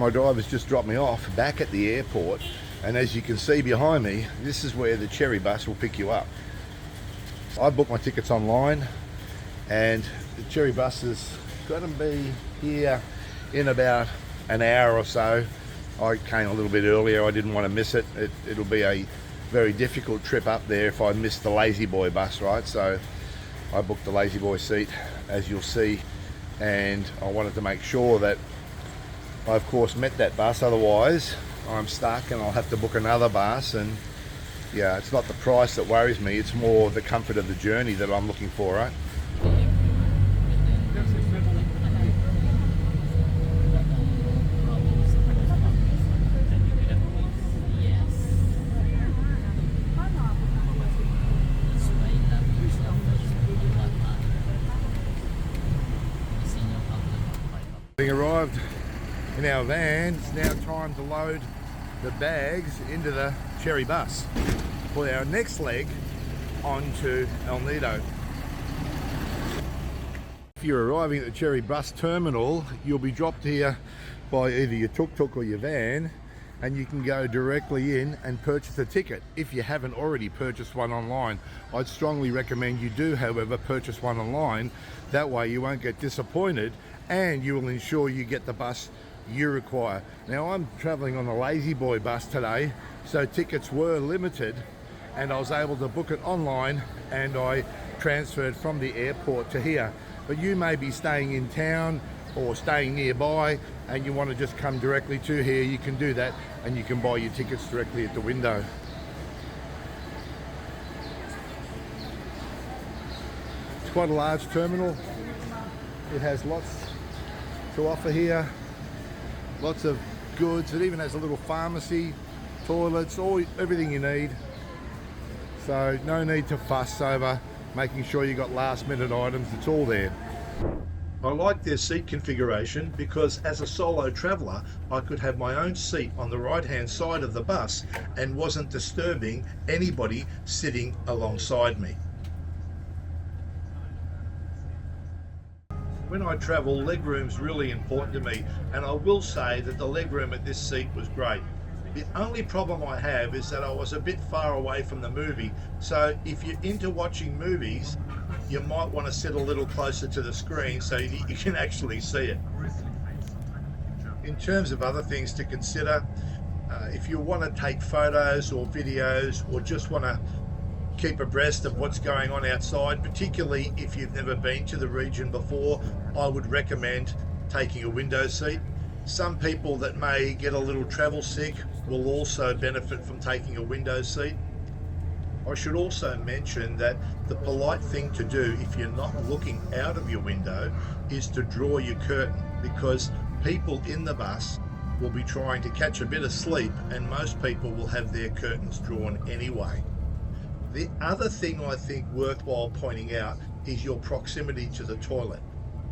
my driver's just dropped me off back at the airport, and as you can see behind me, this is where the Cherry bus will pick you up. I booked my tickets online, and the Cherry bus is going to be here in about an hour or so. I came a little bit earlier, I didn't want to miss it. It'll be a very difficult trip up there if I miss the Lazyboy bus, right? So I booked the Lazyboy seat, as you'll see, and I wanted to make sure that I of course met that bus, otherwise I'm stuck and I'll have to book another bus. And yeah, it's not the price that worries me, it's more the comfort of the journey that I'm looking for, right? Having arrived in our van, it's now time to load the bags into the Cherry bus for our next leg onto El Nido. If you're arriving at the Cherry bus terminal, you'll be dropped here by either your tuk-tuk or your van, and you can go directly in and purchase a ticket if you haven't already purchased one online. I'd strongly recommend you do, however, purchase one online. That way you won't get disappointed and you will ensure you get the bus you require. Now, I'm traveling on the Lazyboy bus today, so tickets were limited, and I was able to book it online, and I transferred from the airport to here. But you may be staying in town or staying nearby and you want to just come directly to here, you can do that, and you can buy your tickets directly at the window. It's quite a large terminal. It has lots to offer here, lots of goods. It even has a little pharmacy, toilets, everything you need. So no need to fuss over making sure you got last minute items, it's all there. I like their seat configuration because as a solo traveller I could have my own seat on the right hand side of the bus and wasn't disturbing anybody sitting alongside me. When I travel, legroom's really important to me, and I will say that the legroom at this seat was great. The only problem I have is that I was a bit far away from the movie, so if you're into watching movies, you might want to sit a little closer to the screen so you can actually see it. In terms of other things to consider, if you want to take photos or videos or just want to keep abreast of what's going on outside, particularly if you've never been to the region before, I would recommend taking a window seat. Some people that may get a little travel sick will also benefit from taking a window seat. I should also mention that the polite thing to do if you're not looking out of your window is to draw your curtain, because people in the bus will be trying to catch a bit of sleep and most people will have their curtains drawn anyway. The other thing I think worthwhile pointing out is your proximity to the toilet.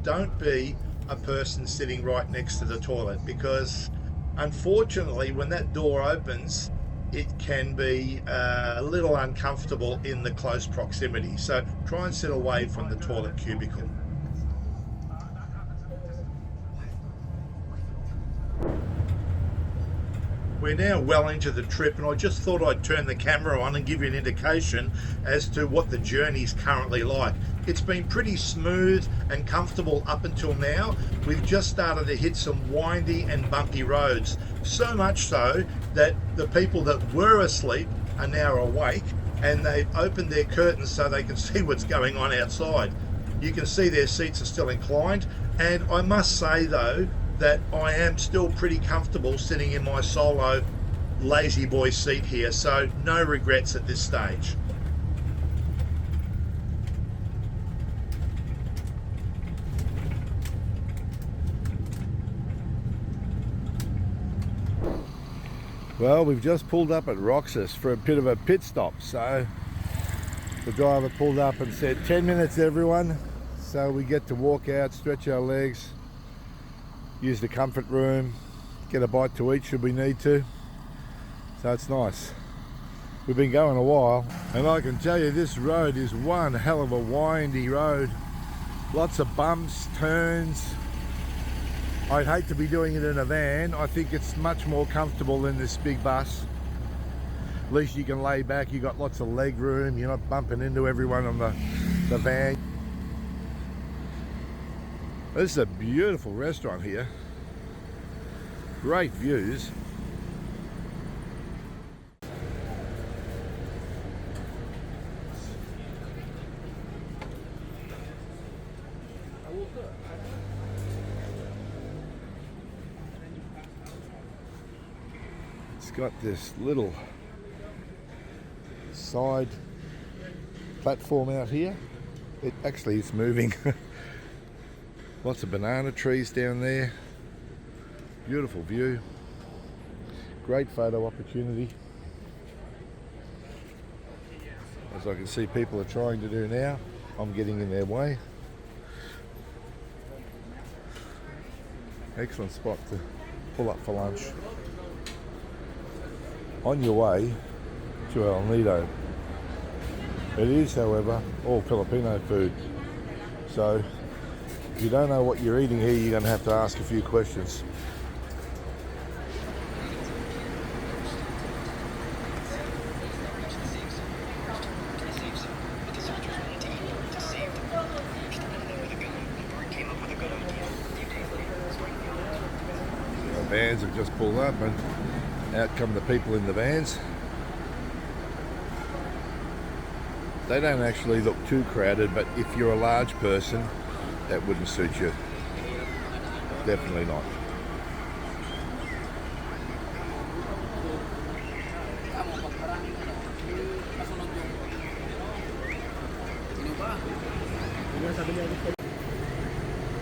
Don't be a person sitting right next to the toilet, because unfortunately when that door opens it can be a little uncomfortable in the close proximity. So try and sit away from the toilet cubicle. We're now well into the trip, and I just thought I'd turn the camera on and give you an indication as to what the journey's currently like. It's been pretty smooth and comfortable up until now. We've just started to hit some windy and bumpy roads, so much so that the people that were asleep are now awake, and they've opened their curtains so they can see what's going on outside. You can see their seats are still inclined, and I must say though that I am still pretty comfortable sitting in my solo Lazyboy seat here, so no regrets at this stage. Well, we've just pulled up at Roxas for a bit of a pit stop, so the driver pulled up and said 10 minutes everyone, so we get to walk out, stretch our legs, use the comfort room, get a bite to eat should we need to. So it's nice. We've been going a while, and I can tell you this road is one hell of a windy road. Lots of bumps, turns. I'd hate to be doing it in a van. I think it's much more comfortable than this big bus. At least you can lay back, you got lots of leg room, you're not bumping into everyone on the van. This is a beautiful restaurant here. Great views. It's got this little side platform out here. It actually is moving. Lots of banana trees down there. Beautiful view. Great photo opportunity. As I can see people are trying to do now, I'm getting in their way. Excellent spot to pull up for lunch. On your way to El Nido. It is, however, all Filipino food. So if you don't know what you're eating here, you're going to have to ask a few questions. The vans have just pulled up and out come the people in the vans. They don't actually look too crowded, but if you're a large person, that wouldn't suit you. Definitely not.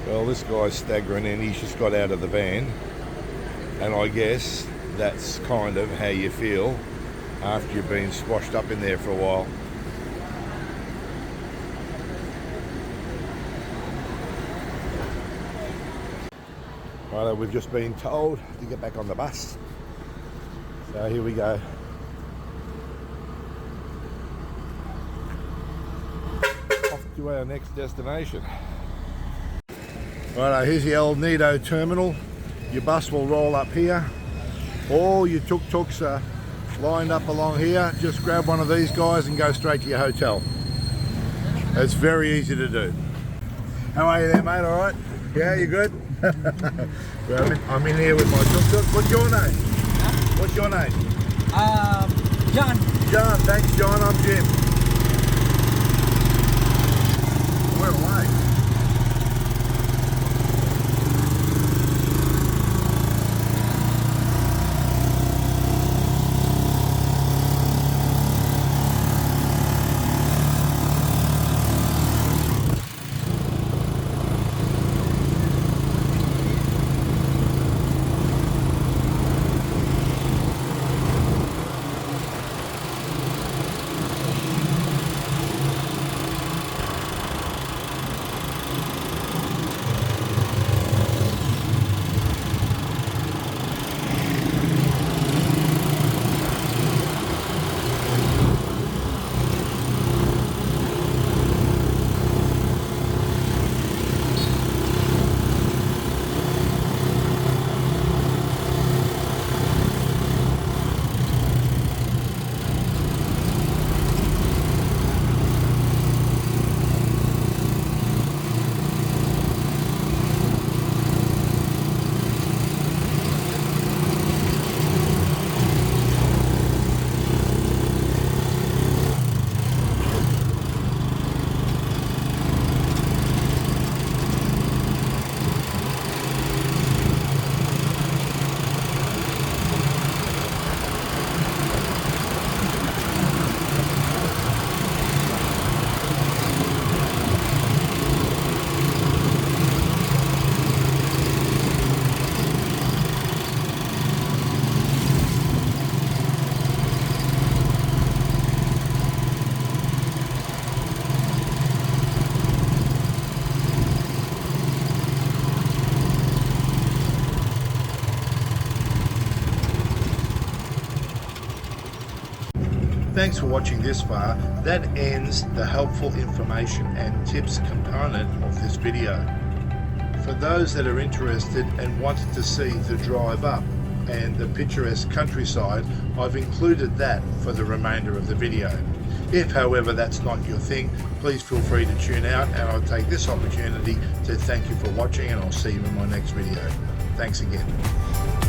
Well, this guy's staggering in. He's just got out of the van, and I guess that's kind of how you feel after you've been squashed up in there for a while. Right, we've just been told to get back on the bus. So here we go. Off to our next destination. Right, here's the El Nido terminal. Your bus will roll up here. All your tuk-tuks are lined up along here. Just grab one of these guys and go straight to your hotel. It's very easy to do. How are you there, mate? All right? Yeah, you good? Well, I'm in here with my tuk-tuk. What's your name? Huh? What's your name? John. John, thanks John, I'm Jim. We're away. Thanks for watching this far. That ends the helpful information and tips component of this video. For those that are interested and wanted to see the drive up and the picturesque countryside, I've included that for the remainder of the video. If, however, that's not your thing, please feel free to tune out, and I'll take this opportunity to thank you for watching, and I'll see you in my next video. Thanks again.